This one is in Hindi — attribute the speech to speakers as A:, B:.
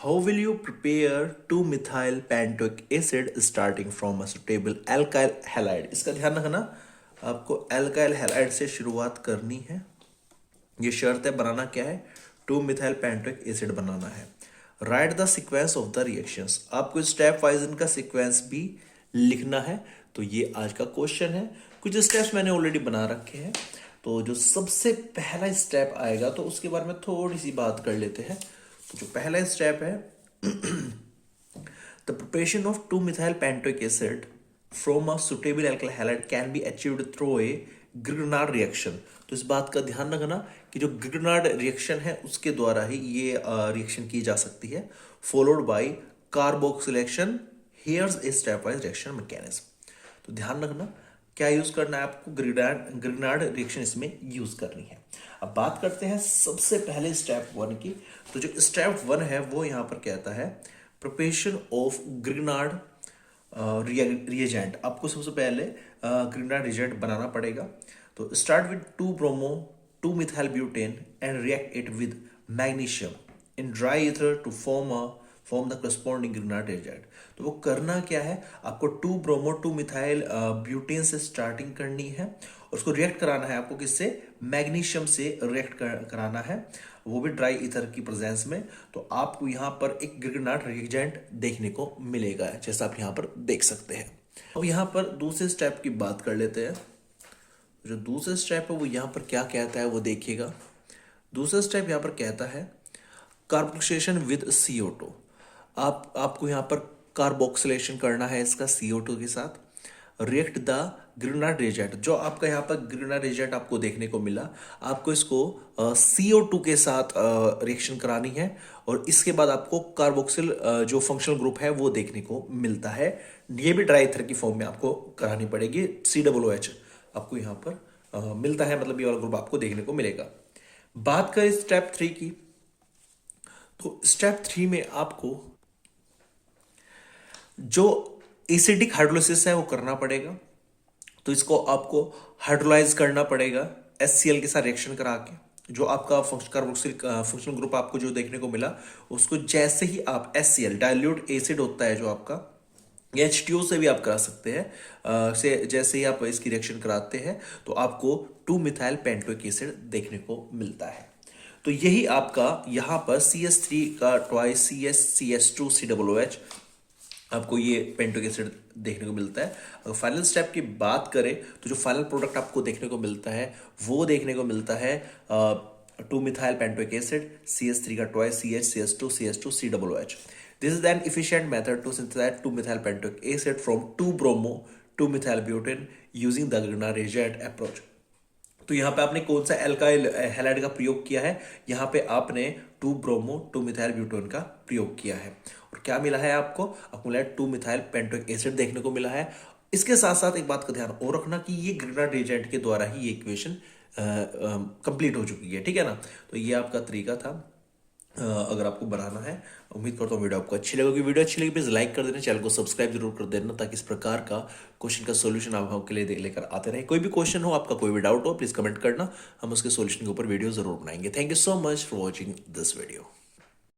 A: How will you prepare 2-methyl pentoic acid starting from a suitable alkyl halide. इसका ध्यान रखना, आपको एल्काइल हैलाइड से शुरुआत करनी है। ये शर्त है, बनाना क्या है, 2-methyl pentoic acid बनाना है। Right the sequence of the reactions, आपको स्टेप वाइज इनका सीक्वेंस भी लिखना है। तो ये आज का क्वेश्चन है। कुछ स्टेप्स मैंने ऑलरेडी बना रखे हैं। तो जो सबसे पहला स्टेप आएगा तो उसके बारे में थोड़ी सी बात कर लेते हैं। तो जो पहला स्टेप है, the preparation of 2-methyl pentoic acid from a suitable alkyl halide can be achieved through a Grignard reaction। तो इस बात का ध्यान रखना कि जो ग्रिग्नार्ड रिएक्शन है उसके द्वारा ही ये रिएक्शन की जा सकती है, followed by carboxylation. Here's a step wise reaction mechanism. तो ध्यान रखना क्या यूज करना है आपको, ग्रिग्नार्ड रिएक्शन इसमें यूज करनी है। अब बात करते हैं सबसे पहले स्टेप 1 की। तो जो स्टेप 1 है वो यहां पर कहता है प्रिपरेशन ऑफ ग्रिग्नार्ड रिएजेंट। आपको सबसे पहले ग्रिग्नार्ड रिएजेंट बनाना पड़ेगा। तो start with 2-bromo 2-methyl butane and react it with magnesium in dry ether to form the corresponding Grignard reagent. तो वो करना क्या है, आपको 2-bromo 2-methyl ब्यूटेन से स्टार्टिंग करनी है और उसको रिएक्ट कराना है आपको किससे, मैग्नीशियम से रिएक्ट कराना है, वो भी ड्राई ईथर की प्रेजेंस में। तो आपको यहाँ पर एक ग्रिग्नार्ड रिएजेंट देखने को मिलेगा, जैसा आप यहाँ पर देख सकते हैं। अब यहाँ पर दूसरे स्टेप की बात कर लेते हैं। जो दूसरा स्टेप है वो यहाँ पर क्या कहता है वो देखिएगा। दूसरा स्टेप यहाँ पर कहता है कार्बोक्सिलेशन विद CO2। आपको यहाँ पर कार्बोक्सिलेशन करना है इसका CO2 के साथ। रिएक्ट द ग्रिग्नार्ड रिएजेंट, जो आपका यहाँ पर ग्रिग्नार्ड रिएजेंट आपको देखने को मिला, आपको इसको CO2 के साथ रिएक्शन करानी है और इसके बाद आपको कार्बोक्सिल जो फंक्शनल ग्रुप है वो देखने को मिलता है। ये भी ड्राई ईथर की फॉर्म में आपको करानी पड़ेगी। COOH आपको यहाँ पर मिलता है, मतलब ये वाला ग्रुप आपको देखने को मिलेगा। बात करें स्टेप 3 की, तो स्टेप 3 में आपको जो एसिडिक हाइड्रोलिसिस है वो करना पड़ेगा। तो इसको आपको हाइड्रोलाइज करना पड़ेगा HCl के साथ रिएक्शन करा के। जो आपका कार्बोक्सिल फंक्शनल ग्रुप आपको जो देखने को मिला, उसको जैसे ही आप HCl डाइल्यूट एसिड होता है जो आपका, H2O से भी आप करा सकते हैं, से जैसे ही आप इसकी रिएक्शन कराते हैं तो आपको 2-methyl pentoic acid देखने को मिलता है। तो यही आपका यहाँ पर CS3 का ट्वाइस CH2COOH आपको ये पेंटोइक एसिड देखने को मिलता है। अगर फाइनल स्टेप की बात करें तो जो फाइनल प्रोडक्ट आपको देखने को मिलता है वो देखने को मिलता है 2-methyl pentoic acid, CH3 का twice CH2CH2COOH। This is an efficient method to synthesize 2-methyl pentoic acid from 2-bromo 2-methyl butane using the Grignard reagent approach। तो यहाँ पे आपने कौन सा एल्काइल हैलाइड का प्रयोग किया है, यहाँ पे आपने 2-bromo 2-methyl butane का प्रयोग किया है। और क्या मिला है आपको मिला है 2-methyl pentoic acid देखने को मिला है। इसके साथ साथ एक बात का ध्यान और रखना कि ये ग्रिग्नार्ड रिएजेंट के द्वारा ही ये इक्वेशन कंप्लीट हो चुकी है, ठीक है ना। तो ये आपका तरीका था अगर आपको बनाना है। उम्मीद करता हूँ वीडियो आपको अच्छी लगेगी। वीडियो अच्छी लगी प्लीज लाइक कर देना, चैनल को सब्सक्राइब जरूर कर देना, ताकि इस प्रकार का क्वेश्चन का सॉल्यूशन आप आपके लिए लेकर आते रहे। कोई भी क्वेश्चन हो, आपका कोई भी डाउट हो, प्लीज कमेंट करना, हम उसके सॉल्यूशन के ऊपर वीडियो जरूर बनाएंगे। Thank you so much for watching this video.